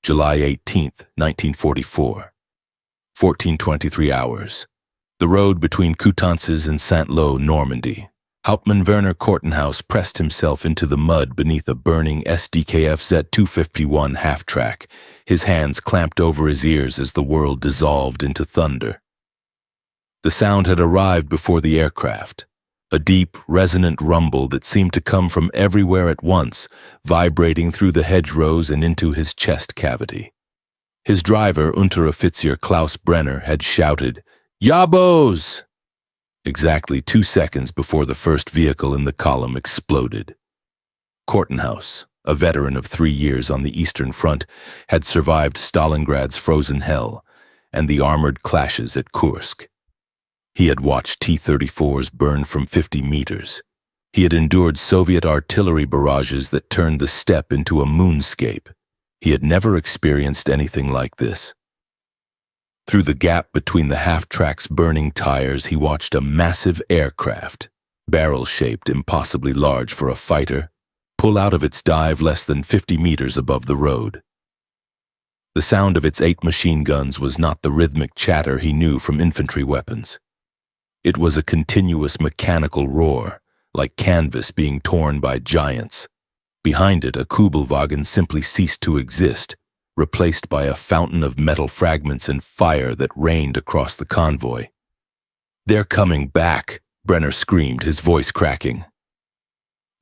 July 18th, 1944. 14:23 hours. The road between Coutances and Saint-Lô, Normandy. Hauptmann Werner Kortenhaus pressed himself into the mud beneath a burning SDKF Z251 half-track, his hands clamped over his ears as the world dissolved into thunder. The sound had arrived before the aircraft, a deep, resonant rumble that seemed to come from everywhere at once, vibrating through the hedgerows and into his chest cavity. His driver, Unteroffizier Klaus Brenner, had shouted, "Jabos!" exactly 2 seconds before the first vehicle in the column exploded. Kortenhaus, a veteran of 3 years on the Eastern Front, had survived Stalingrad's frozen hell and the armored clashes at Kursk. He had watched T-34s burn from 50 meters. He had endured Soviet artillery barrages that turned the steppe into a moonscape. He had never experienced anything like this. Through the gap between the half-track's burning tires, he watched a massive aircraft, barrel-shaped, impossibly large for a fighter, pull out of its dive less than 50 meters above the road. The sound of its 8 machine guns was not the rhythmic chatter he knew from infantry weapons. It was a continuous mechanical roar, like canvas being torn by giants. Behind it, a Kubelwagen simply ceased to exist, replaced by a fountain of metal fragments and fire that rained across the convoy. "They're coming back," Brenner screamed, his voice cracking.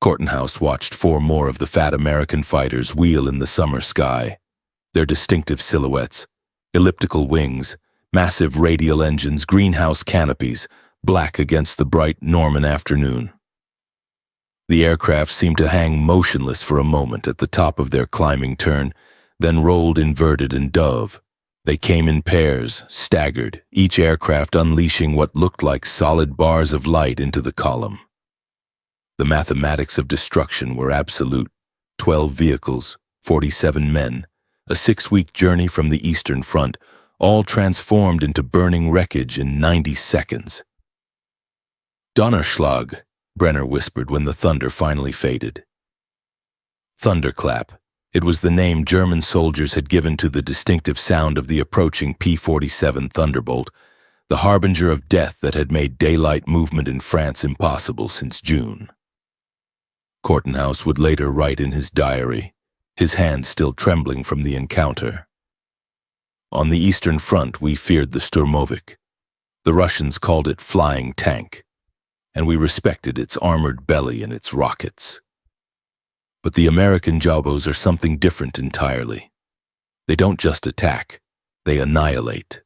Kortenhaus watched 4 more of the fat American fighters wheel in the summer sky, their distinctive silhouettes, elliptical wings, massive radial engines, greenhouse canopies, black against the bright Norman afternoon. The aircraft seemed to hang motionless for a moment at the top of their climbing turn, then rolled inverted and dove. They came in pairs, staggered, each aircraft unleashing what looked like solid bars of light into the column. The mathematics of destruction were absolute. 12 vehicles, 47 men, a 6-week journey from the Eastern Front, all transformed into burning wreckage in 90 seconds. "Donnerschlag," Brenner whispered when the thunder finally faded. Thunderclap. It was the name German soldiers had given to the distinctive sound of the approaching P-47 Thunderbolt, the harbinger of death that had made daylight movement in France impossible since June. Kortenhaus would later write in his diary, his hand still trembling from the encounter. "On the Eastern Front, we feared the Sturmovik. The Russians called it flying tank, and we respected its armored belly and its rockets. But the American Jabos are something different entirely. They don't just attack, they annihilate.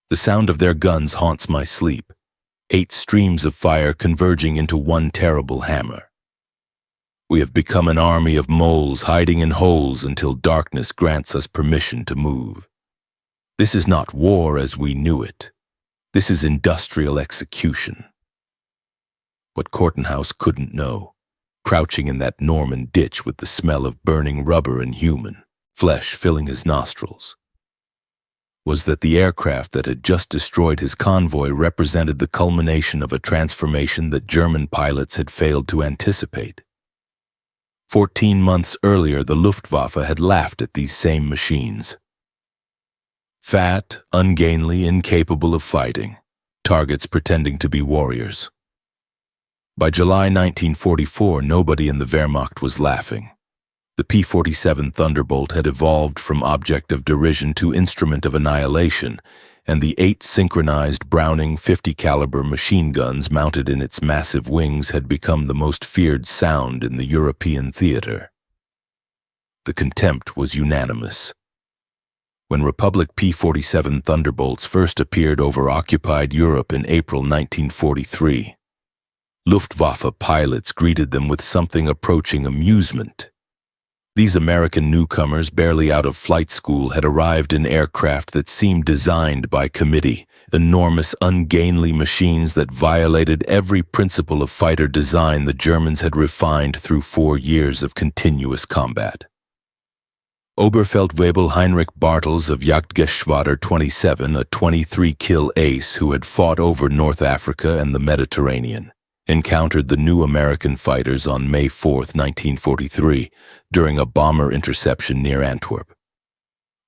The sound of their guns haunts my sleep, 8 streams of fire converging into one terrible hammer. We have become an army of moles hiding in holes until darkness grants us permission to move. This is not war as we knew it. This is industrial execution." What Kortenhaus couldn't know, crouching in that Norman ditch with the smell of burning rubber and human flesh filling his nostrils, was that the aircraft that had just destroyed his convoy represented the culmination of a transformation that German pilots had failed to anticipate. 14 months earlier, the Luftwaffe had laughed at these same machines. Fat, ungainly, incapable of fighting, targets pretending to be warriors. By July 1944, nobody in the Wehrmacht was laughing. The P-47 Thunderbolt had evolved from object of derision to instrument of annihilation, and the 8 synchronized Browning 50 caliber machine guns mounted in its massive wings had become the most feared sound in the European theater. The contempt was unanimous. When Republic P-47 Thunderbolts first appeared over occupied Europe in April 1943, Luftwaffe pilots greeted them with something approaching amusement. These American newcomers, barely out of flight school, had arrived in aircraft that seemed designed by committee, enormous, ungainly machines that violated every principle of fighter design the Germans had refined through 4 years of continuous combat. Oberfeldwebel Heinrich Bartels of Jagdgeschwader 27, a 23-kill ace who had fought over North Africa and the Mediterranean, encountered the new American fighters on May 4, 1943, during a bomber interception near Antwerp.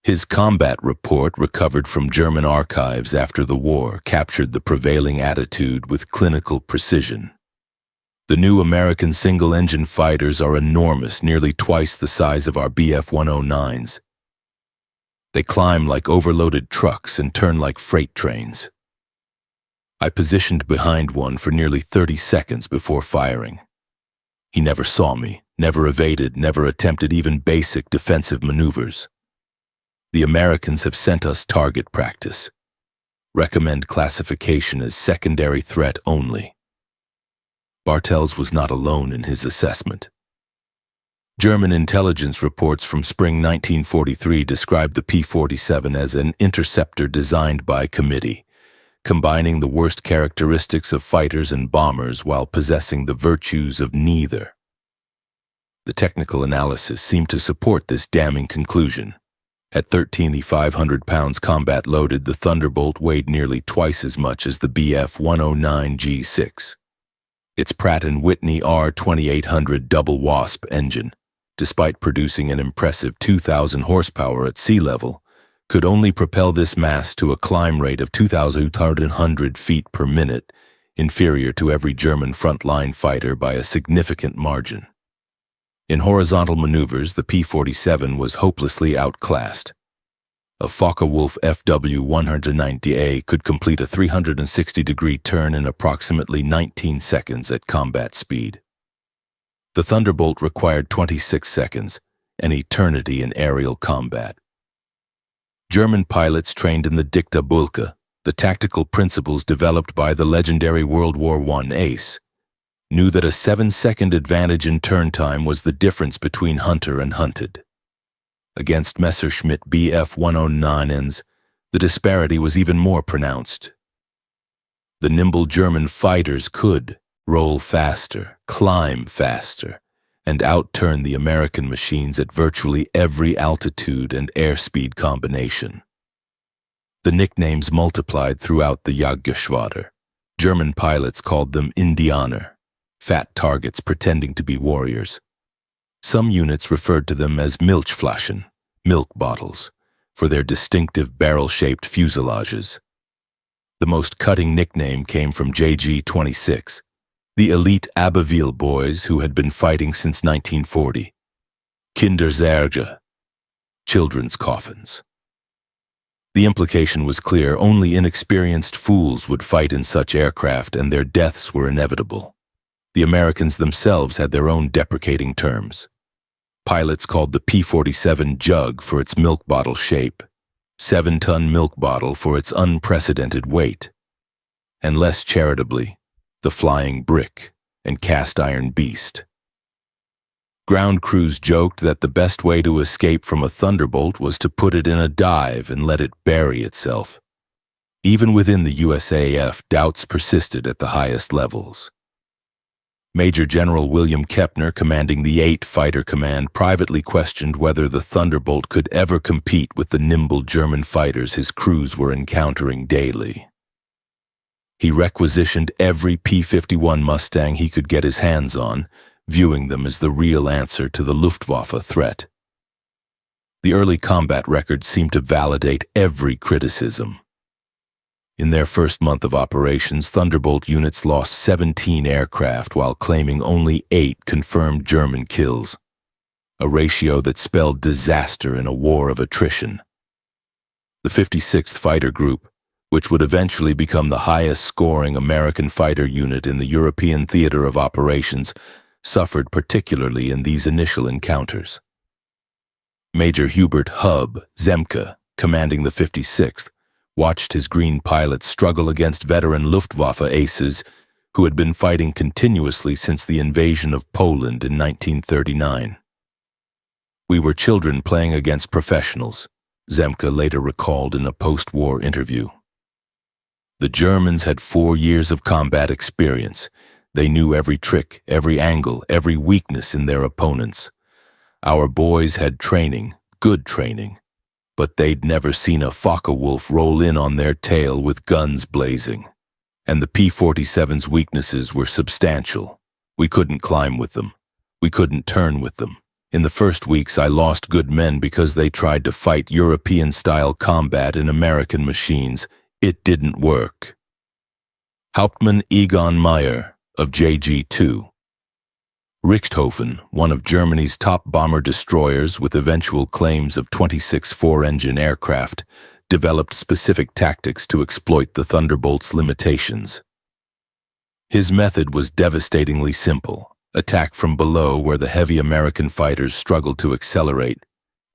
His combat report, recovered from German archives after the war, captured the prevailing attitude with clinical precision. The new American single-engine fighters are enormous, nearly twice the size of our Bf-109s. They climb like overloaded trucks and turn like freight trains. I positioned behind one for nearly 30 seconds before firing. He never saw me, never evaded, never attempted even basic defensive maneuvers. The Americans have sent us target practice. Recommend classification as secondary threat only. Bartels was not alone in his assessment. German intelligence reports from spring 1943 described the P-47 as an interceptor designed by committee, combining the worst characteristics of fighters and bombers while possessing the virtues of neither. The technical analysis seemed to support this damning conclusion. At 13,500 pounds combat loaded, the Thunderbolt weighed nearly twice as much as the Bf-109 G6. Its Pratt & Whitney R2800 double wasp engine, despite producing an impressive 2,000 horsepower at sea level, could only propel this mass to a climb rate of 2,200 feet per minute, inferior to every German frontline fighter by a significant margin. In horizontal maneuvers, the P-47 was hopelessly outclassed. A Focke-Wulf FW-190A could complete a 360-degree turn in approximately 19 seconds at combat speed. The Thunderbolt required 26 seconds, an eternity in aerial combat. German pilots trained in the Dicta Bulke, the tactical principles developed by the legendary World War I ace, knew that a 7-second advantage in turn time was the difference between hunter and hunted. Against Messerschmitt Bf-109s, the disparity was even more pronounced. The nimble German fighters could roll faster, climb faster, and outturn the American machines at virtually every altitude and airspeed combination. The nicknames multiplied throughout the Jagdgeschwader. German pilots called them Indianer, fat targets pretending to be warriors. Some units referred to them as Milchflaschen, milk bottles, for their distinctive barrel-shaped fuselages. The most cutting nickname came from JG-26, the elite Abbeville boys who had been fighting since 1940. Kindersärge, children's coffins. The implication was clear: only inexperienced fools would fight in such aircraft, and their deaths were inevitable. The Americans themselves had their own deprecating terms. Pilots called the P-47 Jug for its milk bottle shape, 7-ton milk bottle for its unprecedented weight, and less charitably, the Flying Brick and Cast Iron Beast. Ground crews joked that the best way to escape from a Thunderbolt was to put it in a dive and let it bury itself. Even within the USAF, doubts persisted at the highest levels. Major General William Kepner, commanding the 8th Fighter Command, privately questioned whether the Thunderbolt could ever compete with the nimble German fighters his crews were encountering daily. He requisitioned every P-51 Mustang he could get his hands on, viewing them as the real answer to the Luftwaffe threat. The early combat records seemed to validate every criticism. In their first month of operations, Thunderbolt units lost 17 aircraft while claiming only 8 confirmed German kills, a ratio that spelled disaster in a war of attrition. The 56th Fighter Group, which would eventually become the highest-scoring American fighter unit in the European theater of operations, suffered particularly in these initial encounters. Major Hubert Hub Zemke, commanding the 56th, watched his green pilots struggle against veteran Luftwaffe aces who had been fighting continuously since the invasion of Poland in 1939. "We were children playing against professionals," Zemke later recalled in a post-war interview. The Germans had 4 years of combat experience. They knew every trick, every angle, every weakness in their opponents. Our boys had training, good training, but they'd never seen a Focke-Wulf roll in on their tail with guns blazing. And the P-47's weaknesses were substantial. We couldn't climb with them. We couldn't turn with them. In the first weeks, I lost good men because they tried to fight European-style combat in American machines. It didn't work. Hauptmann Egon Meyer of JG-2. Richthofen, one of Germany's top bomber destroyers with eventual claims of 26 four-engine aircraft, developed specific tactics to exploit the Thunderbolt's limitations. His method was devastatingly simple. Attack from below where the heavy American fighters struggled to accelerate,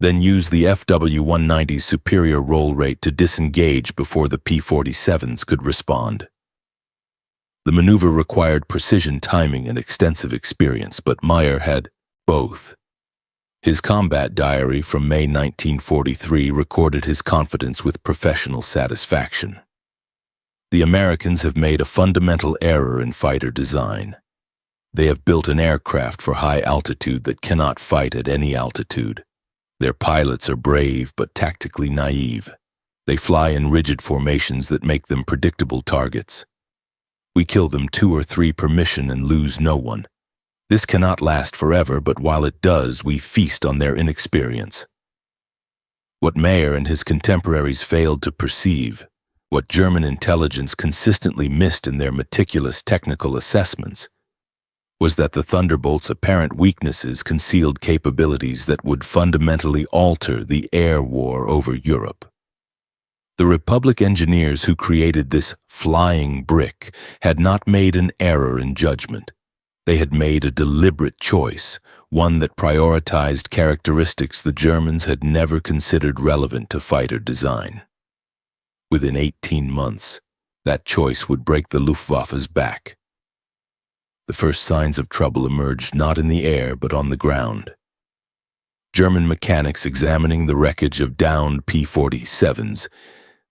then use the FW-190's superior roll rate to disengage before the P-47s could respond. The maneuver required precision timing and extensive experience, but Meyer had both. His combat diary from May 1943 recorded his confidence with professional satisfaction. The Americans have made a fundamental error in fighter design. They have built an aircraft for high altitude that cannot fight at any altitude. Their pilots are brave but tactically naive. They fly in rigid formations that make them predictable targets. We kill them 2 or 3 per mission and lose no one. This cannot last forever, but while it does, we feast on their inexperience. What Meyer and his contemporaries failed to perceive, what German intelligence consistently missed in their meticulous technical assessments, was that the Thunderbolt's apparent weaknesses concealed capabilities that would fundamentally alter the air war over Europe. The Republic engineers who created this flying brick had not made an error in judgment. They had made a deliberate choice, one that prioritized characteristics the Germans had never considered relevant to fighter design. Within 18 months, that choice would break the Luftwaffe's back. The first signs of trouble emerged not in the air but on the ground. German mechanics examining the wreckage of downed P-47s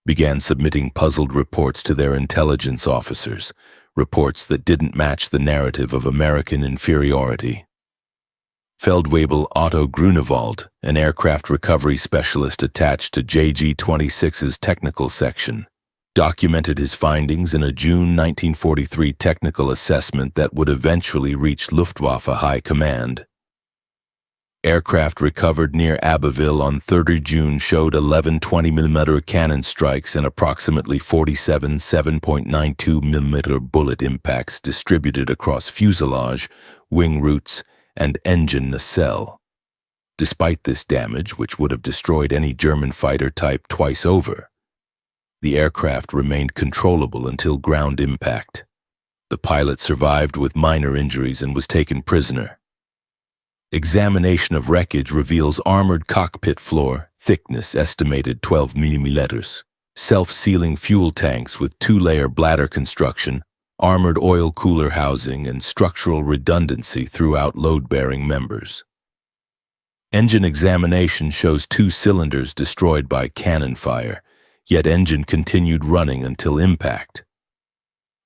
began submitting puzzled reports to their intelligence officers, reports that didn't match the narrative of American inferiority. Feldwebel Otto Grunewald, an aircraft recovery specialist attached to JG-26's technical section, documented his findings in a June 1943 technical assessment that would eventually reach Luftwaffe High Command. Aircraft recovered near Abbeville on 30 June showed 11 20mm cannon strikes and approximately 47 7.92mm bullet impacts distributed across fuselage, wing roots, and engine nacelle. Despite this damage, which would have destroyed any German fighter type twice over, the aircraft remained controllable until ground impact. The pilot survived with minor injuries and was taken prisoner. Examination of wreckage reveals armored cockpit floor, thickness estimated 12 mm, self-sealing fuel tanks with 2-layer bladder construction, armored oil cooler housing, and structural redundancy throughout load-bearing members. Engine examination shows 2 cylinders destroyed by cannon fire, yet engine continued running until impact.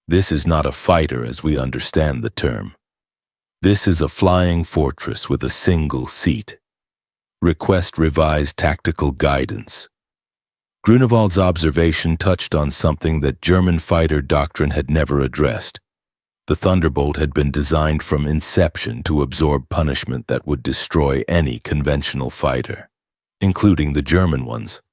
This is not a fighter as we understand the term. This is a flying fortress with a single seat. Request revised tactical guidance. Grunewald's observation touched on something that German fighter doctrine had never addressed. The Thunderbolt had been designed from inception to absorb punishment that would destroy any conventional fighter, including the German ones.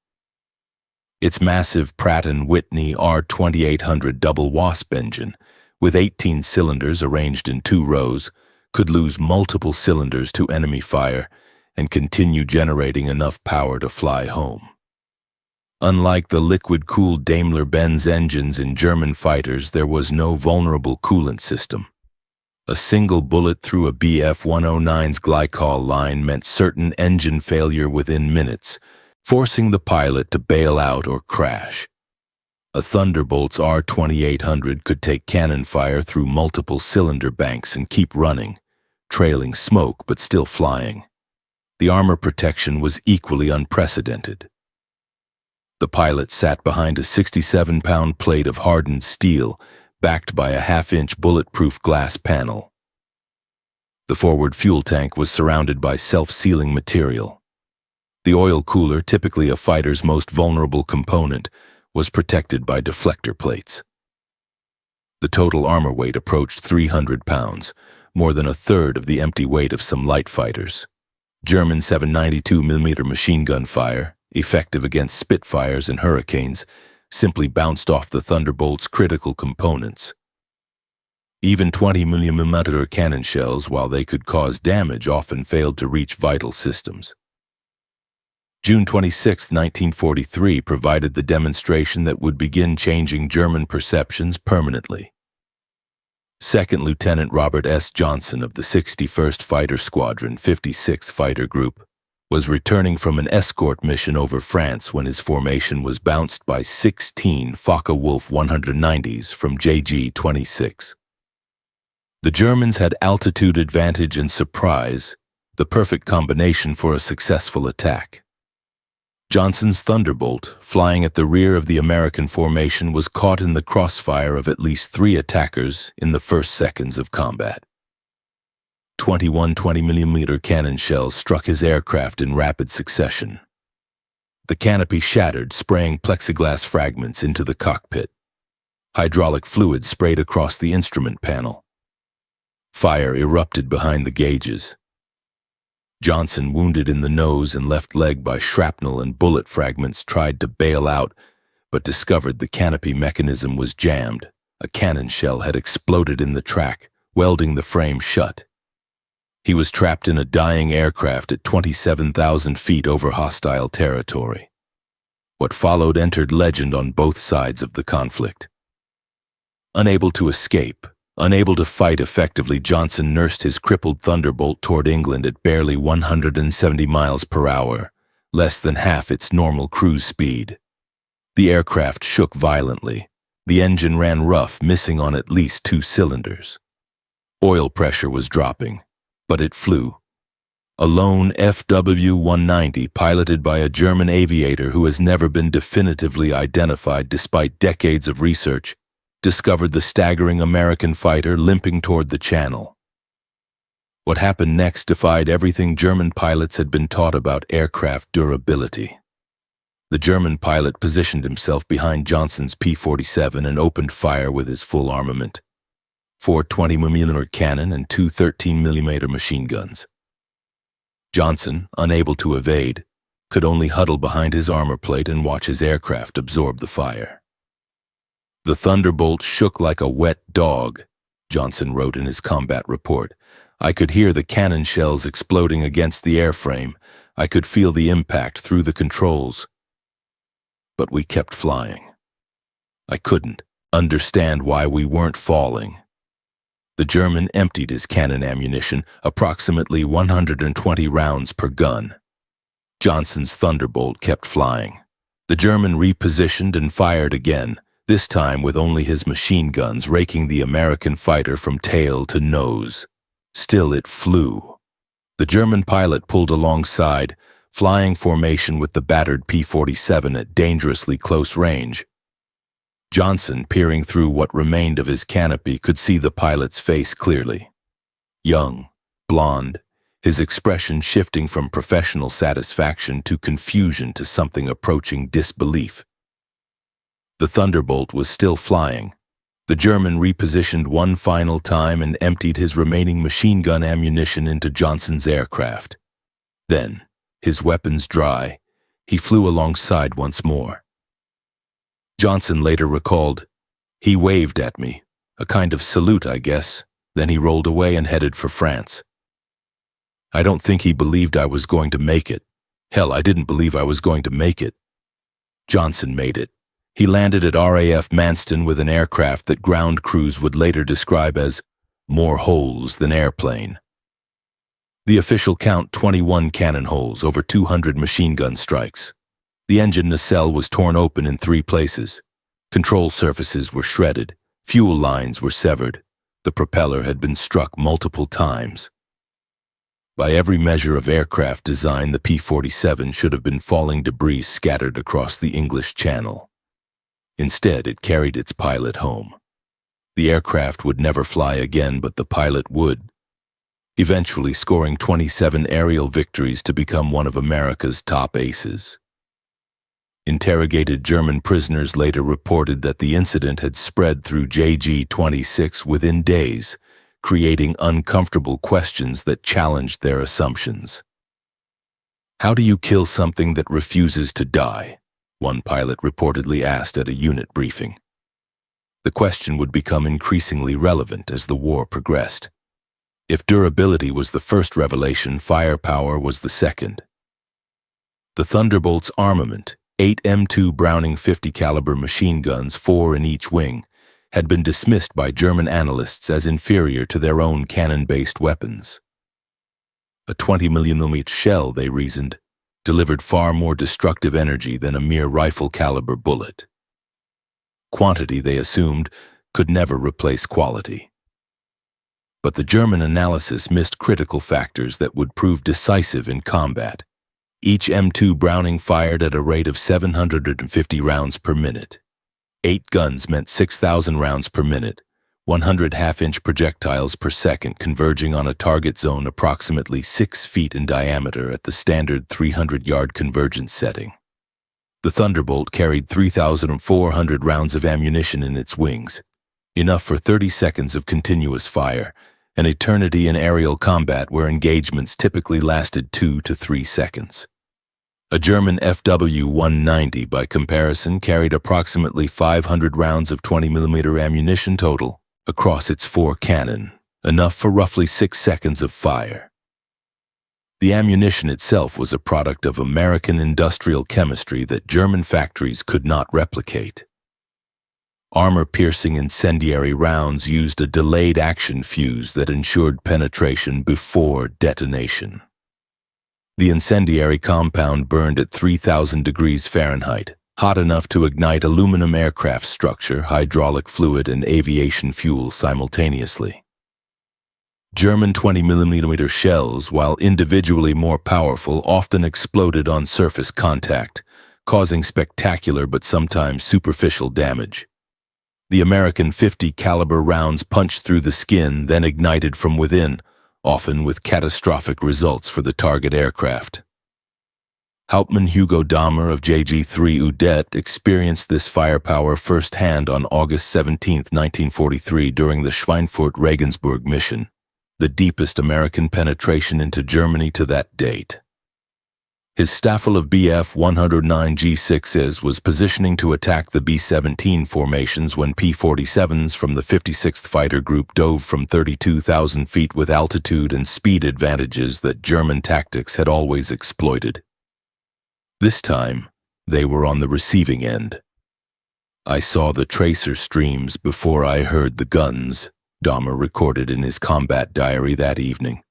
Its massive Pratt & Whitney R2800 double Wasp engine, with 18 cylinders arranged in 2 rows, could lose multiple cylinders to enemy fire and continue generating enough power to fly home. Unlike the liquid-cooled Daimler-Benz engines in German fighters, there was no vulnerable coolant system. A single bullet through a Bf-109's glycol line meant certain engine failure within minutes, forcing the pilot to bail out or crash. A Thunderbolt's R2800 could take cannon fire through multiple cylinder banks and keep running, trailing smoke but still flying. The armor protection was equally unprecedented. The pilot sat behind a 67-pound plate of hardened steel, backed by a half-inch bulletproof glass panel. The forward fuel tank was surrounded by self-sealing material. The oil cooler, typically a fighter's most vulnerable component, was protected by deflector plates. The total armor weight approached 300 pounds, more than a third of the empty weight of some light fighters. German 792mm machine gun fire, effective against Spitfires and Hurricanes, simply bounced off the Thunderbolt's critical components. Even 20mm cannon shells, while they could cause damage, often failed to reach vital systems. June 26, 1943 provided the demonstration that would begin changing German perceptions permanently. Second Lieutenant Robert S. Johnson of the 61st Fighter Squadron, 56th Fighter Group, was returning from an escort mission over France when his formation was bounced by 16 Focke-Wulf 190s from JG-26. The Germans had altitude advantage and surprise, the perfect combination for a successful attack. Johnson's Thunderbolt, flying at the rear of the American formation, was caught in the crossfire of at least 3 attackers in the first seconds of combat. 21 20mm cannon shells struck his aircraft in rapid succession. The canopy shattered, spraying plexiglass fragments into the cockpit. Hydraulic fluid sprayed across the instrument panel. Fire erupted behind the gauges. Johnson, wounded in the nose and left leg by shrapnel and bullet fragments, tried to bail out, but discovered the canopy mechanism was jammed. A cannon shell had exploded in the track, welding the frame shut. He was trapped in a dying aircraft at 27,000 feet over hostile territory. What followed entered legend on both sides of the conflict. Unable to escape, unable to fight effectively, Johnson nursed his crippled Thunderbolt toward England at barely 170 miles per hour, less than half its normal cruise speed. The aircraft shook violently. The engine ran rough, missing on at least 2 cylinders. Oil pressure was dropping, but it flew. A lone FW-190, piloted by a German aviator who has never been definitively identified despite decades of research, discovered the staggering American fighter limping toward the channel. What happened next defied everything German pilots had been taught about aircraft durability. The German pilot positioned himself behind Johnson's P-47 and opened fire with his full armament: 4 20mm cannon and 2 13mm machine guns. Johnson, unable to evade, could only huddle behind his armor plate and watch his aircraft absorb the fire. "The Thunderbolt shook like a wet dog," Johnson wrote in his combat report. "I could hear the cannon shells exploding against the airframe. I could feel the impact through the controls. But we kept flying. I couldn't understand why we weren't falling." The German emptied his cannon ammunition, approximately 120 rounds per gun. Johnson's Thunderbolt kept flying. The German repositioned and fired again, this time with only his machine guns raking the American fighter from tail to nose. Still it flew. The German pilot pulled alongside, flying formation with the battered P-47 at dangerously close range. Johnson, peering through what remained of his canopy, could see the pilot's face clearly. Young, blonde, his expression shifting from professional satisfaction to confusion to something approaching disbelief. The Thunderbolt was still flying. The German repositioned one final time and emptied his remaining machine gun ammunition into Johnson's aircraft. Then, his weapons dry, he flew alongside once more. Johnson later recalled, "He waved at me, a kind of salute, I guess, then he rolled away and headed for France. I don't think he believed I was going to make it. Hell, I didn't believe I was going to make it." Johnson made it. He landed at RAF Manston with an aircraft that ground crews would later describe as more holes than airplane. The official count: 21 cannon holes, over 200 machine gun strikes. The engine nacelle was torn open in 3 places. Control surfaces were shredded. Fuel lines were severed. The propeller had been struck multiple times. By every measure of aircraft design, the P-47 should have been falling debris scattered across the English Channel. Instead, it carried its pilot home. The aircraft would never fly again, but the pilot would, eventually scoring 27 aerial victories to become one of America's top aces. Interrogated German prisoners later reported that the incident had spread through JG-26 within days, creating uncomfortable questions that challenged their assumptions. How do you kill something that refuses to die? One pilot reportedly asked at a unit briefing. The question would become increasingly relevant as the war progressed. If durability was the first revelation, firepower was the second. The Thunderbolt's armament, 8 M2 Browning 50 caliber machine guns, 4 in each wing, had been dismissed by German analysts as inferior to their own cannon-based weapons. A 20mm shell, they reasoned, delivered far more destructive energy than a mere rifle-caliber bullet. Quantity, they assumed, could never replace quality. But the German analysis missed critical factors that would prove decisive in combat. Each M2 Browning fired at a rate of 750 rounds per minute. 8 guns meant 6,000 rounds per minute, 100 half-inch projectiles per second converging on a target zone approximately 6 feet in diameter at the standard 300-yard convergence setting. The Thunderbolt carried 3,400 rounds of ammunition in its wings, enough for 30 seconds of continuous fire, an eternity in aerial combat where engagements typically lasted 2 to 3 seconds. A German FW-190, by comparison, carried approximately 500 rounds of 20mm ammunition total across its 4 cannon, enough for roughly 6 seconds of fire. The ammunition itself was a product of American industrial chemistry that German factories could not replicate. Armor-piercing incendiary rounds used a delayed action fuse that ensured penetration before detonation. The incendiary compound burned at 3,000 degrees Fahrenheit, hot enough to ignite aluminum aircraft structure, hydraulic fluid, and aviation fuel simultaneously. German 20mm shells, while individually more powerful, often exploded on surface contact, causing spectacular but sometimes superficial damage. The American 50 caliber rounds punched through the skin, then ignited from within, often with catastrophic results for the target aircraft. Hauptmann Hugo Dahmer of JG-3 Udette experienced this firepower firsthand on August 17, 1943, during the Schweinfurt-Regensburg mission, the deepest American penetration into Germany to that date. His staffel of Bf-109 G6s was positioning to attack the B-17 formations when P-47s from the 56th Fighter Group dove from 32,000 feet with altitude and speed advantages that German tactics had always exploited. This time, they were on the receiving end. "I saw the tracer streams before I heard the guns," Dahmer recorded in his combat diary that evening.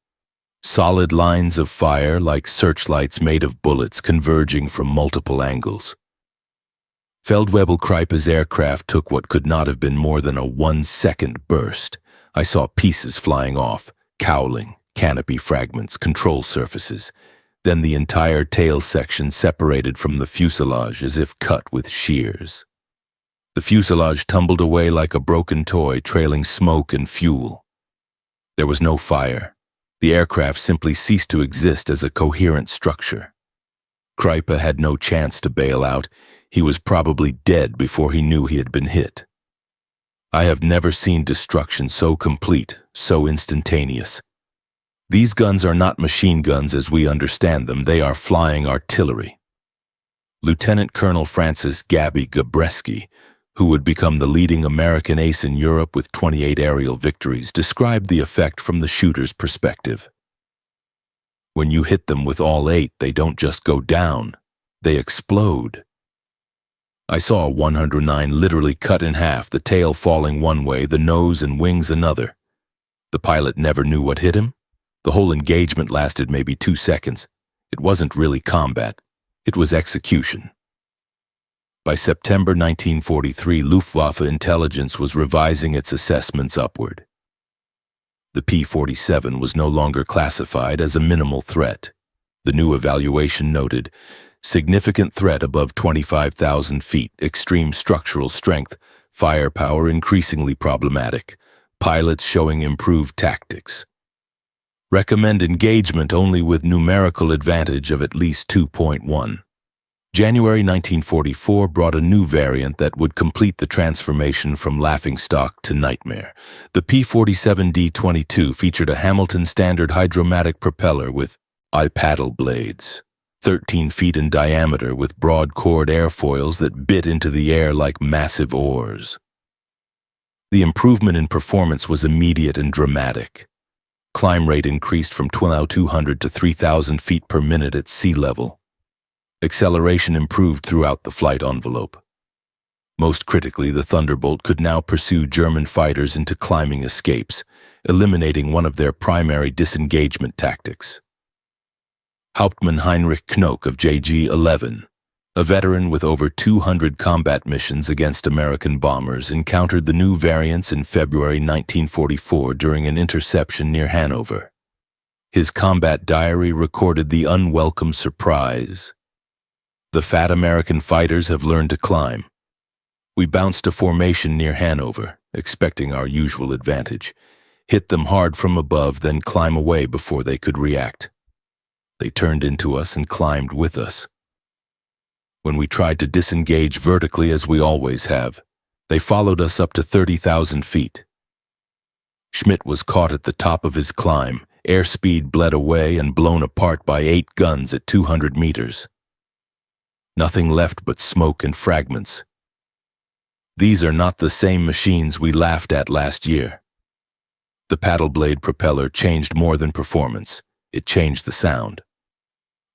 Solid lines of fire like searchlights made of bullets converging from multiple angles. Feldwebel-Kreipe's aircraft took what could not have been more than a 1-second burst. I saw pieces flying off, cowling, canopy fragments, control surfaces. Then the entire tail section separated from the fuselage as if cut with shears. The fuselage tumbled away like a broken toy, trailing smoke and fuel. There was no fire. The aircraft simply ceased to exist as a coherent structure. Kreipe had no chance to bail out. He was probably dead before he knew he had been hit. I have never seen destruction so complete, so instantaneous. These guns are not machine guns as we understand them. They are flying artillery. Lieutenant Colonel Francis Gabby Gabreski, who would become the leading American ace in Europe with 28 aerial victories, described the effect from the shooter's perspective. "When you hit them with all 8, they don't just go down, they explode." I saw a 109 literally cut in half, the tail falling one way, the nose and wings another. The pilot never knew what hit him. The whole engagement lasted maybe 2 seconds. It wasn't really combat, it was execution. By September 1943, Luftwaffe intelligence was revising its assessments upward. The P-47 was no longer classified as a minimal threat. The new evaluation noted, significant threat above 25,000 feet, extreme structural strength, firepower increasingly problematic, pilots showing improved tactics. Recommend engagement only with numerical advantage of at least 2.1. January 1944 brought a new variant that would complete the transformation from laughingstock to nightmare. The P-47 D-22 featured a Hamilton standard hydromatic propeller with eye paddle blades. 13 feet in diameter with broad-chord airfoils that bit into the air like massive oars. The improvement in performance was immediate and dramatic. Climb rate increased from 2,200 to 3,000 feet per minute at sea level. Acceleration improved throughout the flight envelope. Most critically, the Thunderbolt could now pursue German fighters into climbing escapes, eliminating one of their primary disengagement tactics. Hauptmann Heinrich Knock of JG-11, a veteran with over 200 combat missions against American bombers, encountered the new variants in February 1944 during an interception near Hanover. His combat diary recorded the unwelcome surprise. "The fat American fighters have learned to climb. We bounced a formation near Hanover, expecting our usual advantage, hit them hard from above, then climb away before they could react. They turned into us and climbed with us. When we tried to disengage vertically, as we always have, they followed us up to 30,000 feet. Schmidt was caught at the top of his climb, airspeed bled away and blown apart by 8 guns at 200 meters. Nothing left but smoke and fragments. These are not the same machines we laughed at last year." The paddle blade propeller changed more than performance. It changed the sound.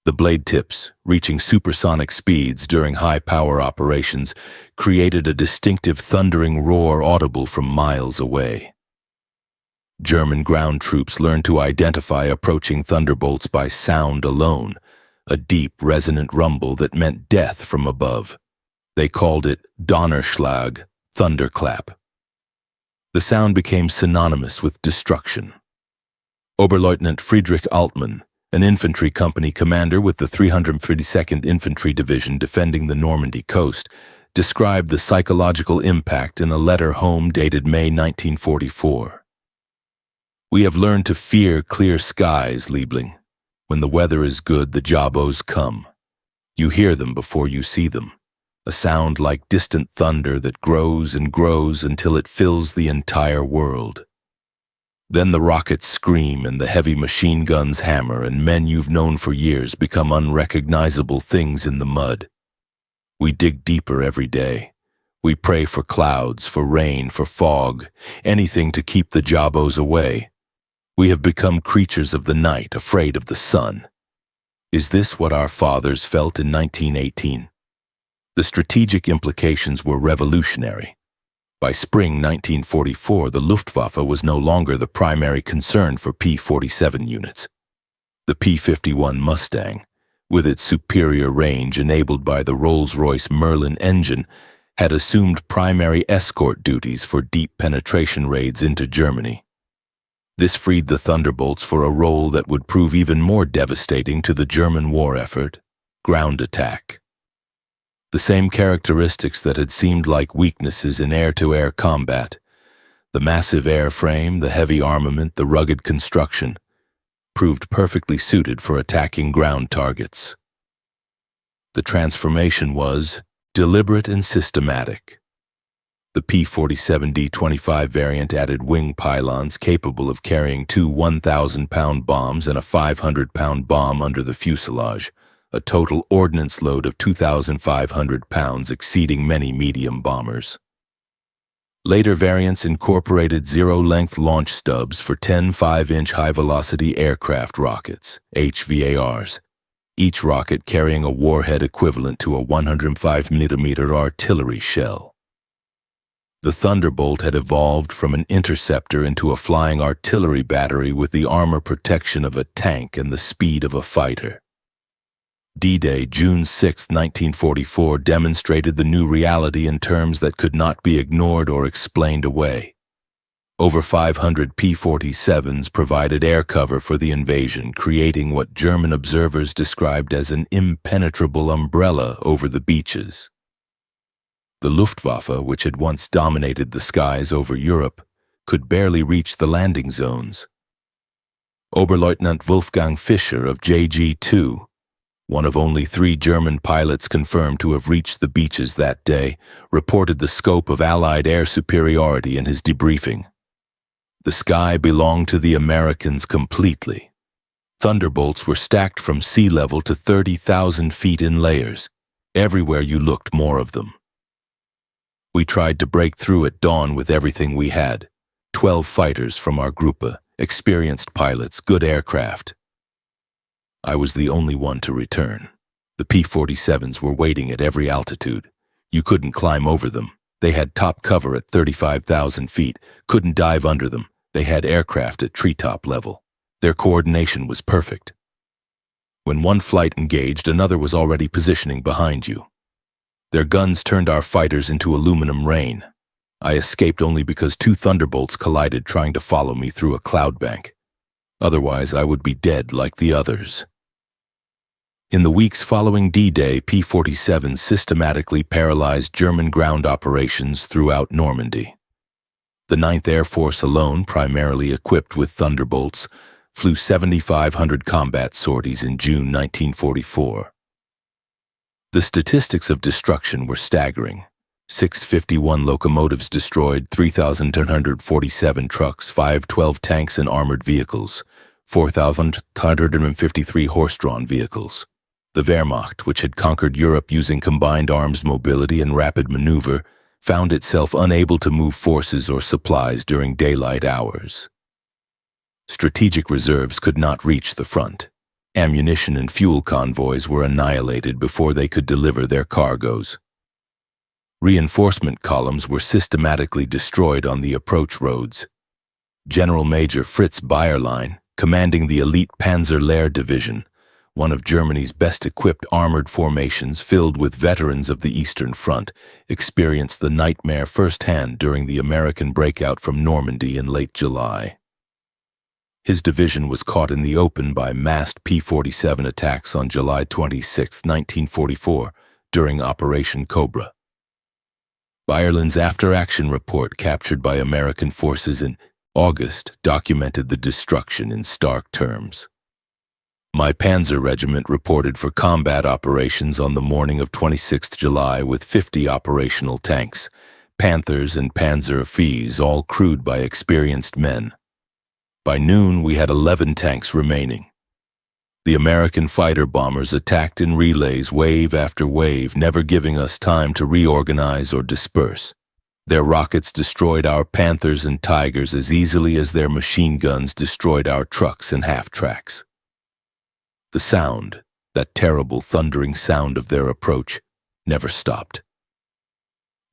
The blade tips, reaching supersonic speeds during high-power operations, created a distinctive thundering roar audible from miles away. German ground troops learned to identify approaching Thunderbolts by sound alone, a deep, resonant rumble that meant death from above. They called it Donnerschlag, thunderclap. The sound became synonymous with destruction. Oberleutnant Friedrich Altmann, an infantry company commander with the 352nd Infantry Division defending the Normandy coast, described the psychological impact in a letter home dated May 1944. "We have learned to fear clear skies, Liebling. When the weather is good, the jabos come. You hear them before you see them. A sound like distant thunder that grows and grows until it fills the entire world. Then the rockets scream and the heavy machine guns hammer, and men you've known for years become unrecognizable things in the mud. We dig deeper every day. We pray for clouds, for rain, for fog, anything to keep the jabos away. We have become creatures of the night, afraid of the sun. Is this what our fathers felt in 1918? The strategic implications were revolutionary. By spring 1944, the Luftwaffe was no longer the primary concern for P-47 units. The P-51 Mustang, with its superior range enabled by the Rolls-Royce Merlin engine, had assumed primary escort duties for deep penetration raids into Germany. This freed the Thunderbolts for a role that would prove even more devastating to the German war effort: ground attack. The same characteristics that had seemed like weaknesses in air-to-air combat, the massive airframe, the heavy armament, the rugged construction, proved perfectly suited for attacking ground targets. The transformation was deliberate and systematic. The P-47 D-25 variant added wing pylons capable of carrying 2 1,000-pound bombs and a 500-pound bomb under the fuselage, a total ordnance load of 2,500 pounds, exceeding many medium bombers. Later variants incorporated zero-length launch stubs for 10 5-inch high-velocity aircraft rockets, HVARs, each rocket carrying a warhead equivalent to a 105mm artillery shell. The Thunderbolt had evolved from an interceptor into a flying artillery battery with the armor protection of a tank and the speed of a fighter. D-Day, June 6, 1944, demonstrated the new reality in terms that could not be ignored or explained away. Over 500 P-47s provided air cover for the invasion, creating what German observers described as an impenetrable umbrella over the beaches. The Luftwaffe, which had once dominated the skies over Europe, could barely reach the landing zones. Oberleutnant Wolfgang Fischer of JG-2, one of only 3 German pilots confirmed to have reached the beaches that day, reported the scope of Allied air superiority in his debriefing. The sky belonged to the Americans completely. Thunderbolts were stacked from sea level to 30,000 feet in layers. Everywhere you looked, more of them. We tried to break through at dawn with everything we had. 12 fighters from our Gruppe, experienced pilots, good aircraft. I was the only one to return. The P-47s were waiting at every altitude. You couldn't climb over them. They had top cover at 35,000 feet, couldn't dive under them. They had aircraft at treetop level. Their coordination was perfect. When one flight engaged, another was already positioning behind you. Their guns turned our fighters into aluminum rain. I escaped only because 2 Thunderbolts collided trying to follow me through a cloud bank. Otherwise, I would be dead like the others. In the weeks following D-Day, P-47 systematically paralyzed German ground operations throughout Normandy. The 9th Air Force alone, primarily equipped with Thunderbolts, flew 7,500 combat sorties in June 1944. The statistics of destruction were staggering. 651 locomotives destroyed, 3,247 trucks, 512 tanks and armored vehicles, 4,153 horse-drawn vehicles. The Wehrmacht, which had conquered Europe using combined arms mobility and rapid maneuver, found itself unable to move forces or supplies during daylight hours. Strategic reserves could not reach the front. Ammunition and fuel convoys were annihilated before they could deliver their cargoes. Reinforcement columns were systematically destroyed on the approach roads. General Major Fritz Bayerlein, commanding the elite Panzer Lehr Division, one of Germany's best-equipped armored formations filled with veterans of the Eastern Front, experienced the nightmare firsthand during the American breakout from Normandy in late July. His division was caught in the open by massed P-47 attacks on July 26, 1944, during Operation Cobra. Bayerlein's after-action report, captured by American forces in August, documented the destruction in stark terms. My Panzer Regiment reported for combat operations on the morning of 26 July with 50 operational tanks, Panthers and Panzer IVs, all crewed by experienced men. By noon, we had 11 tanks remaining. The American fighter bombers attacked in relays wave after wave, never giving us time to reorganize or disperse. Their rockets destroyed our Panthers and Tigers as easily as their machine guns destroyed our trucks and half-tracks. The sound, that terrible thundering sound of their approach, never stopped.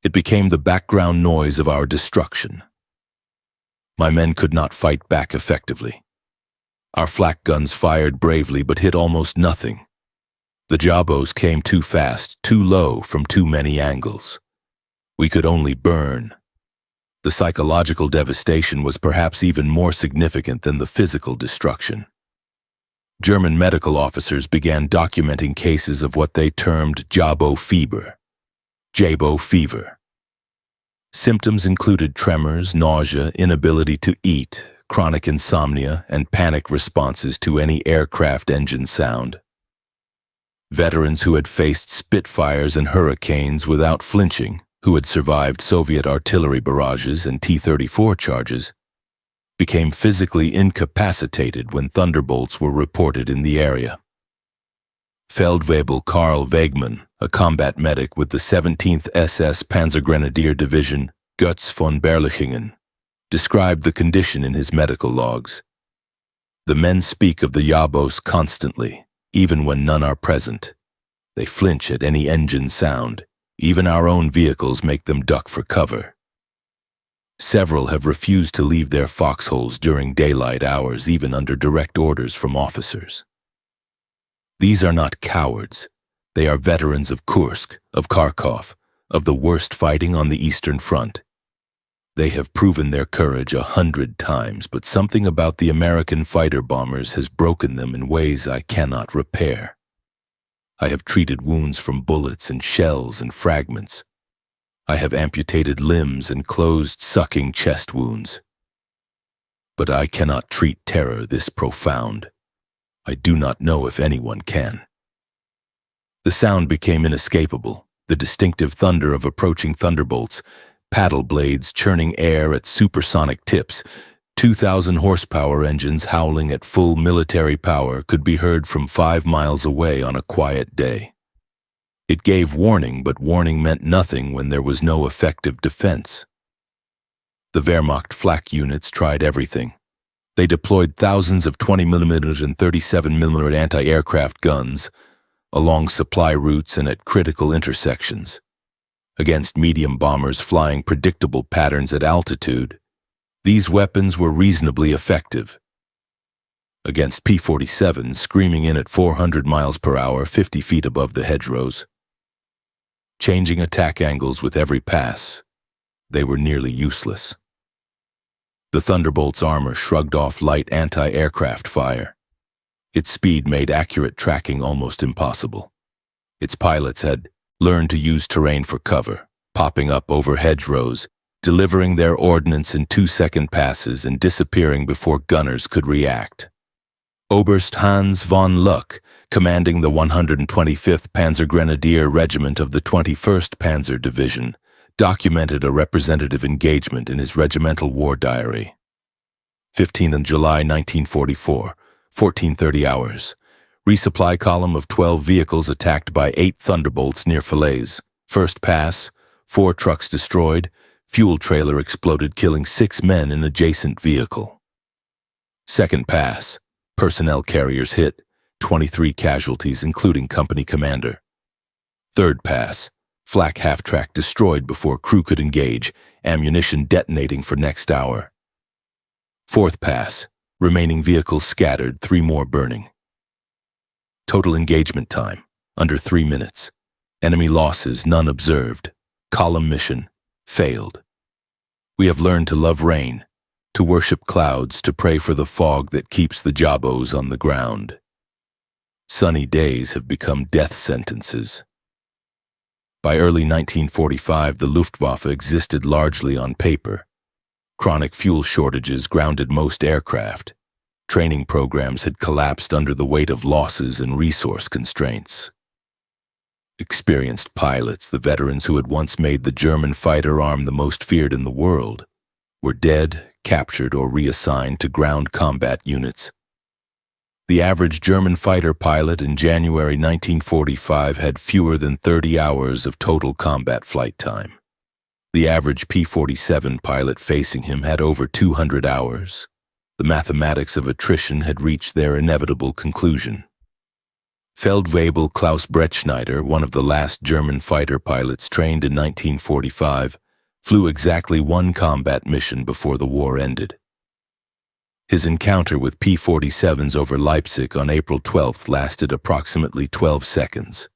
It became the background noise of our destruction. My men could not fight back effectively. Our flak guns fired bravely but hit almost nothing. The jabos came too fast, too low, from too many angles. We could only burn. The psychological devastation was perhaps even more significant than the physical destruction. German medical officers began documenting cases of what they termed jabo fever. Jabo fever. Symptoms included tremors, nausea, inability to eat, chronic insomnia, and panic responses to any aircraft engine sound. Veterans who had faced Spitfires and Hurricanes without flinching, who had survived Soviet artillery barrages and T-34 charges, became physically incapacitated when Thunderbolts were reported in the area. Feldwebel Karl Wegmann, a combat medic with the 17th SS Panzergrenadier Division, Götz von Berlichingen, described the condition in his medical logs. The men speak of the Jabos constantly, even when none are present. They flinch at any engine sound. Even our own vehicles make them duck for cover. Several have refused to leave their foxholes during daylight hours, even under direct orders from officers. These are not cowards. They are veterans of Kursk, of Kharkov, of the worst fighting on the Eastern Front. They have proven their courage 100 times, but something about the American fighter bombers has broken them in ways I cannot repair. I have treated wounds from bullets and shells and fragments. I have amputated limbs and closed sucking chest wounds. But I cannot treat terror this profound. I do not know if anyone can. The sound became inescapable, the distinctive thunder of approaching Thunderbolts, paddle blades churning air at supersonic tips, 2,000 horsepower engines howling at full military power could be heard from 5 miles away on a quiet day. It gave warning, but warning meant nothing when there was no effective defense. The Wehrmacht flak units tried everything. They deployed thousands of 20mm and 37mm anti-aircraft guns along supply routes and at critical intersections. Against medium bombers flying predictable patterns at altitude, these weapons were reasonably effective. Against P-47 screaming in at 400 miles per hour, 50 feet above the hedgerows, changing attack angles with every pass, they were nearly useless. The Thunderbolt's armor shrugged off light anti-aircraft fire. Its speed made accurate tracking almost impossible. Its pilots had learned to use terrain for cover, popping up over hedgerows, delivering their ordnance in 2-second passes and disappearing before gunners could react. Oberst Hans von Luck, commanding the 125th Panzergrenadier Regiment of the 21st Panzer Division, documented a representative engagement in his regimental war diary. 15th July 1944, 14:30 hours. Resupply column of 12 vehicles attacked by 8 Thunderbolts near Falaise. First pass, 4 trucks destroyed, fuel trailer exploded, killing 6 men in adjacent vehicle. Second pass, personnel carriers hit, 23 casualties including company commander. Third pass, flak half-track destroyed before crew could engage, ammunition detonating for next hour. Fourth pass, remaining vehicles scattered, 3 more burning. Total engagement time, under 3 minutes. Enemy losses, none observed. Column mission, failed. We have learned to love rain, to worship clouds, to pray for the fog that keeps the jabos on the ground. Sunny days have become death sentences. By early 1945, the Luftwaffe existed largely on paper. Chronic fuel shortages grounded most aircraft. Training programs had collapsed under the weight of losses and resource constraints. Experienced pilots, the veterans who had once made the German fighter arm the most feared in the world, were dead, captured, or reassigned to ground combat units. The average German fighter pilot in January 1945 had fewer than 30 hours of total combat flight time. The average P-47 pilot facing him had over 200 hours. The mathematics of attrition had reached their inevitable conclusion. Feldwebel Klaus Brettschneider, one of the last German fighter pilots trained in 1945, flew exactly 1 combat mission before the war ended. His encounter with P-47s over Leipzig on April 12th lasted approximately 12 seconds.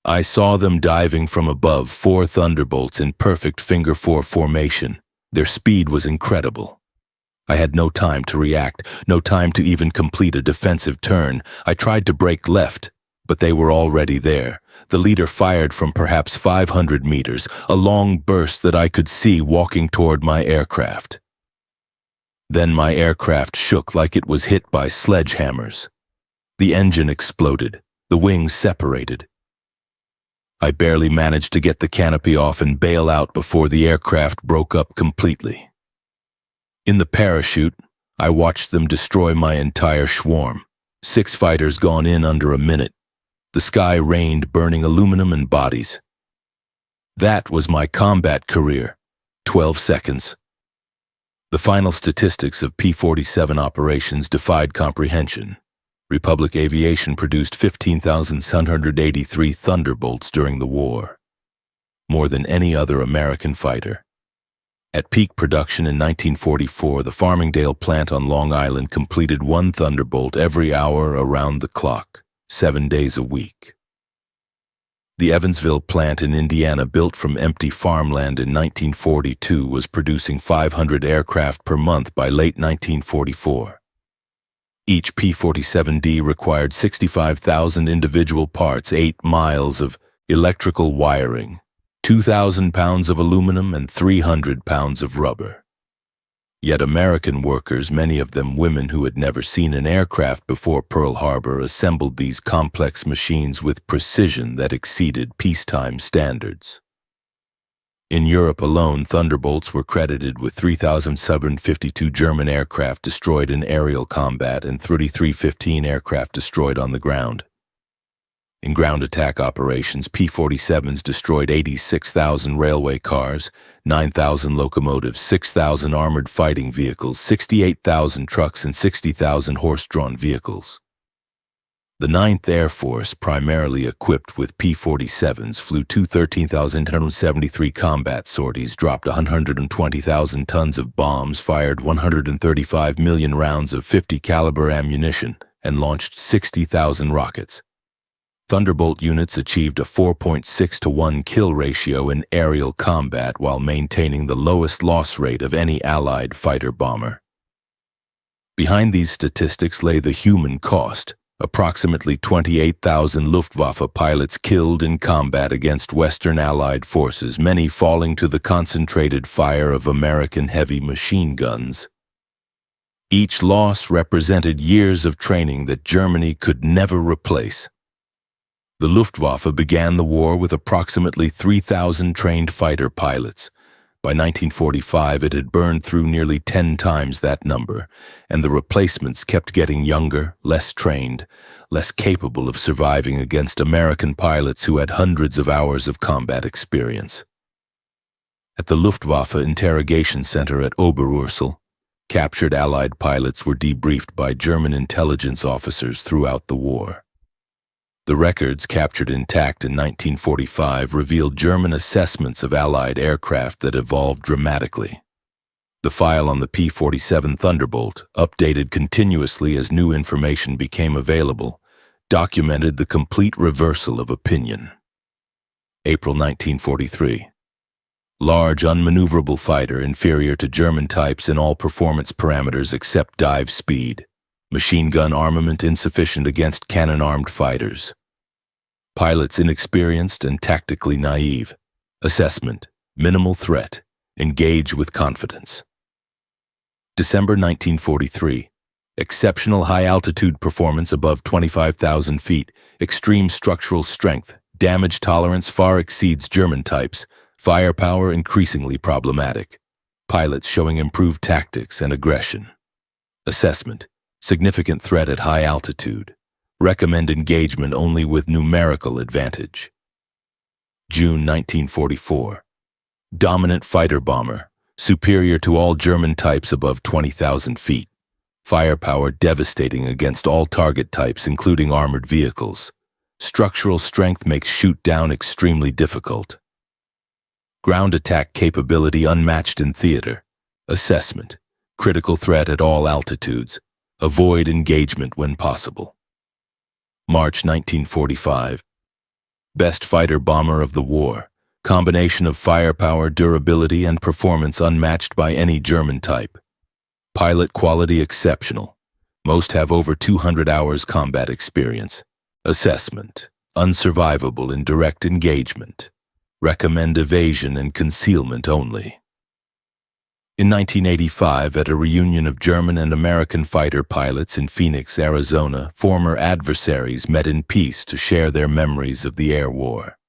I saw them diving from above, 4 Thunderbolts in perfect finger 4 formation. Their speed was incredible. I had no time to react, no time to even complete a defensive turn. I tried to break left, but they were already there. The leader fired from perhaps 500 meters, a long burst that I could see walking toward my aircraft. Then my aircraft shook like it was hit by sledgehammers. The engine exploded, the wings separated. I barely managed to get the canopy off and bail out before the aircraft broke up completely. In the parachute, I watched them destroy my entire swarm. 6 fighters gone in under a minute. The sky rained burning aluminum and bodies. That was my combat career, 12 seconds. The final statistics of P-47 operations defied comprehension. Republic Aviation produced 15,783 Thunderbolts during the war, more than any other American fighter. At peak production in 1944, the Farmingdale plant on Long Island completed 1 Thunderbolt every hour around the clock, 7 days a week. The Evansville plant in Indiana, built from empty farmland in 1942, was producing 500 aircraft per month by late 1944. Each P-47D required 65,000 individual parts, 8 miles of electrical wiring, 2,000 pounds of aluminum, and 300 pounds of rubber. Yet American workers, many of them women who had never seen an aircraft before Pearl Harbor, assembled these complex machines with precision that exceeded peacetime standards. In Europe alone, Thunderbolts were credited with 3,752 German aircraft destroyed in aerial combat and 3,315 aircraft destroyed on the ground. In ground attack operations, P-47s destroyed 86,000 railway cars, 9,000 locomotives, 6,000 armored fighting vehicles, 68,000 trucks, and 60,000 horse-drawn vehicles. The 9th Air Force, primarily equipped with P-47s, flew 13,873 combat sorties, dropped 120,000 tons of bombs, fired 135 million rounds of 50 caliber ammunition, and launched 60,000 rockets. Thunderbolt units achieved a 4.6 to 1 kill ratio in aerial combat while maintaining the lowest loss rate of any Allied fighter-bomber. Behind these statistics lay the human cost. Approximately 28,000 Luftwaffe pilots killed in combat against Western Allied forces, many falling to the concentrated fire of American heavy machine guns. Each loss represented years of training that Germany could never replace. The Luftwaffe began the war with approximately 3,000 trained fighter pilots. By 1945, it had burned through nearly 10 times that number, and the replacements kept getting younger, less trained, less capable of surviving against American pilots who had hundreds of hours of combat experience. At the Luftwaffe interrogation center at Oberursel, captured Allied pilots were debriefed by German intelligence officers throughout the war. The records, captured intact in 1945, revealed German assessments of Allied aircraft that evolved dramatically. The file on the P-47 Thunderbolt, updated continuously as new information became available, documented the complete reversal of opinion. April 1943. Large, unmaneuverable fighter inferior to German types in all performance parameters except dive speed. Machine gun armament insufficient against cannon-armed fighters. Pilots inexperienced and tactically naive. Assessment: minimal threat. Engage with confidence. December 1943. Exceptional high-altitude performance above 25,000 feet. Extreme structural strength. Damage tolerance far exceeds German types. Firepower increasingly problematic. Pilots showing improved tactics and aggression. Assessment: significant threat at high altitude. Recommend engagement only with numerical advantage. June 1944. Dominant fighter bomber, superior to all German types above 20,000 feet. Firepower devastating against all target types, including armored vehicles. Structural strength makes shoot-down extremely difficult. Ground attack capability unmatched in theater. Assessment: critical threat at all altitudes. Avoid engagement when possible. March 1945. Best fighter bomber of the war. Combination of firepower, durability, and performance unmatched by any German type. Pilot quality exceptional. Most have over 200 hours combat experience. Assessment: unsurvivable in direct engagement. Recommend evasion and concealment only. In 1985, at a reunion of German and American fighter pilots in Phoenix, Arizona, former adversaries met in peace to share their memories of the air war.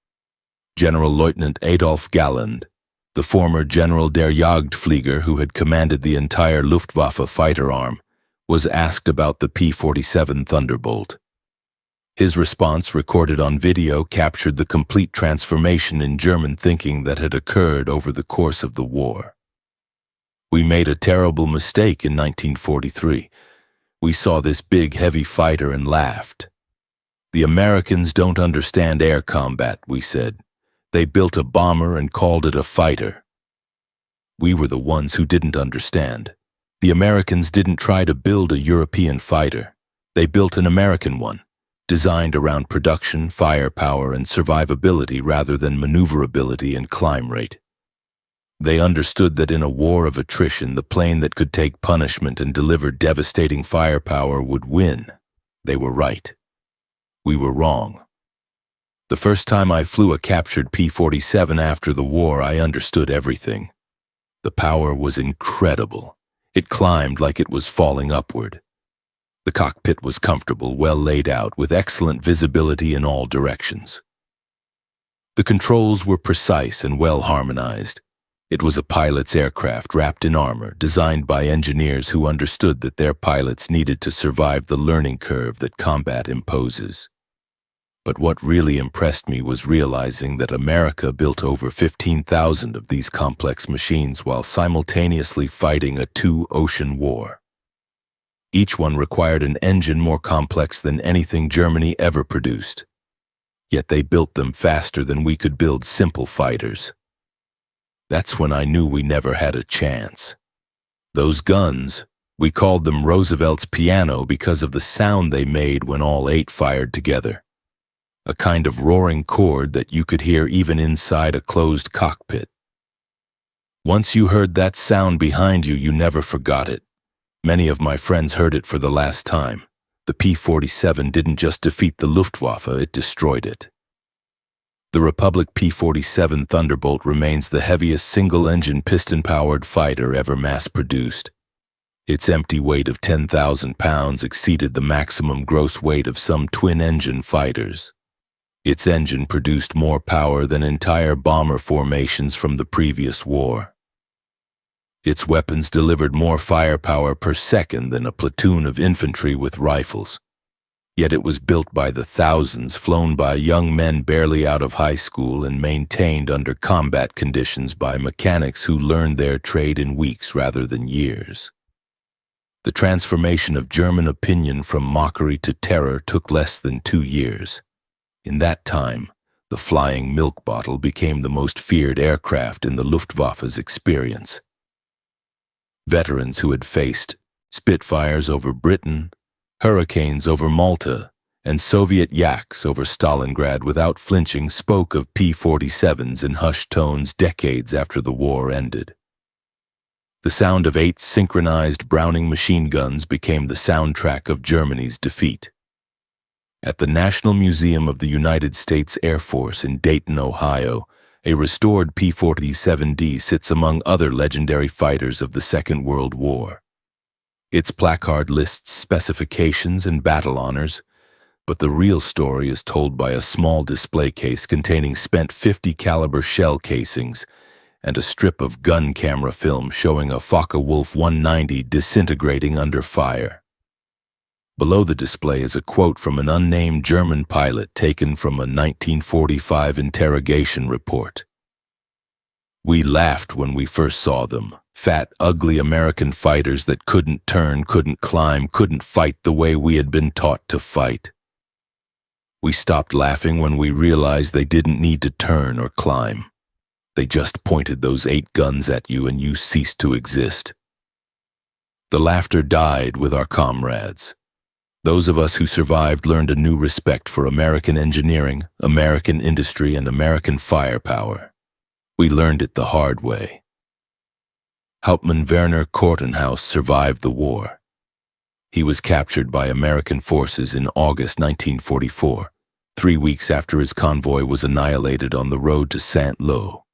General Lieutenant Adolf Galland, the former General der Jagdflieger who had commanded the entire Luftwaffe fighter arm, was asked about the P-47 Thunderbolt. His response, recorded on video, captured the complete transformation in German thinking that had occurred over the course of the war. We made a terrible mistake in 1943. We saw this big, heavy fighter and laughed. The Americans don't understand air combat, we said. They built a bomber and called it a fighter. We were the ones who didn't understand. The Americans didn't try to build a European fighter. They built an American one, designed around production, firepower, and survivability rather than maneuverability and climb rate. They understood that in a war of attrition, the plane that could take punishment and deliver devastating firepower would win. They were right. We were wrong. The first time I flew a captured P-47 after the war, I understood everything. The power was incredible. It climbed like it was falling upward. The cockpit was comfortable, well laid out, with excellent visibility in all directions. The controls were precise and well harmonized. It was a pilot's aircraft wrapped in armor, designed by engineers who understood that their pilots needed to survive the learning curve that combat imposes. But what really impressed me was realizing that America built over 15,000 of these complex machines while simultaneously fighting a two-ocean war. Each one required an engine more complex than anything Germany ever produced. Yet they built them faster than we could build simple fighters. That's when I knew we never had a chance. Those guns, we called them Roosevelt's piano because of the sound they made when all 8 fired together. A kind of roaring chord that you could hear even inside a closed cockpit. Once you heard that sound behind you, you never forgot it. Many of my friends heard it for the last time. The P-47 didn't just defeat the Luftwaffe, it destroyed it. The Republic P-47 Thunderbolt remains the heaviest single-engine piston-powered fighter ever mass-produced. Its empty weight of 10,000 pounds exceeded the maximum gross weight of some twin-engine fighters. Its engine produced more power than entire bomber formations from the previous war. Its weapons delivered more firepower per second than a platoon of infantry with rifles. Yet it was built by the thousands, flown by young men barely out of high school, and maintained under combat conditions by mechanics who learned their trade in weeks rather than years. The transformation of German opinion from mockery to terror took less than 2 years. In that time, the flying milk bottle became the most feared aircraft in the Luftwaffe's experience. Veterans who had faced Spitfires over Britain, hurricanes over Malta, and Soviet Yaks over Stalingrad without flinching spoke of P-47s in hushed tones decades after the war ended. The sound of 8 synchronized Browning machine guns became the soundtrack of Germany's defeat. At the National Museum of the United States Air Force in Dayton, Ohio, a restored P-47D sits among other legendary fighters of the Second World War. Its placard lists specifications and battle honors, but the real story is told by a small display case containing spent .50 caliber shell casings and a strip of gun camera film showing a Focke-Wulf 190 disintegrating under fire. Below the display is a quote from an unnamed German pilot taken from a 1945 interrogation report. "We laughed when we first saw them. Fat, ugly American fighters that couldn't turn, couldn't climb, couldn't fight the way we had been taught to fight. We stopped laughing when we realized they didn't need to turn or climb. They just pointed those 8 guns at you and you ceased to exist." The laughter died with our comrades. Those of us who survived learned a new respect for American engineering, American industry, and American firepower. We learned it the hard way. Hauptmann Werner Kortenhaus survived the war. He was captured by American forces in August 1944, 3 weeks after his convoy was annihilated on the road to St. Lo.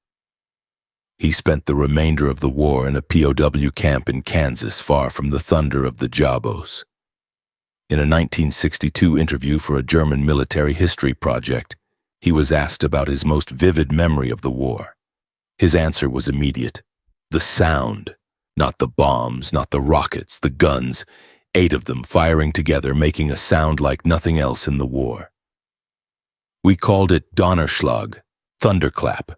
He spent the remainder of the war in a POW camp in Kansas, far from the thunder of the Jabos. In a 1962 interview for a German military history project, he was asked about his most vivid memory of the war. His answer was immediate. The sound. Not the bombs, not the rockets, the guns, 8 of them firing together, making a sound like nothing else in the war. We called it Donnerschlag, thunderclap.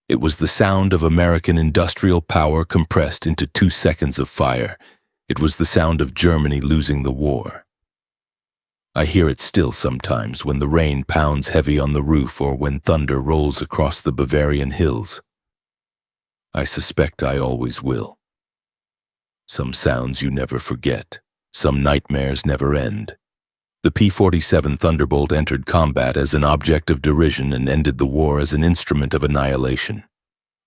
It was the sound of American industrial power compressed into 2 seconds of fire. It was the sound of Germany losing the war. I hear it still sometimes when the rain pounds heavy on the roof or when thunder rolls across the Bavarian hills. I suspect I always will. Some sounds you never forget, some nightmares never end. The P-47 Thunderbolt entered combat as an object of derision and ended the war as an instrument of annihilation.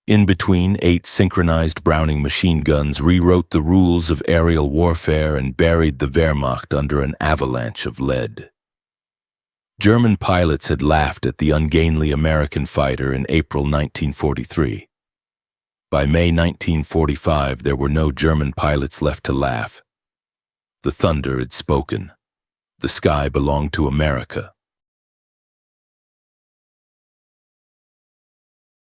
In between, 8 synchronized Browning machine guns rewrote the rules of aerial warfare and buried the Wehrmacht under an avalanche of lead. German pilots had laughed at the ungainly American fighter in April 1943. By May 1945, there were no German pilots left to laugh. The thunder had spoken. The sky belonged to America.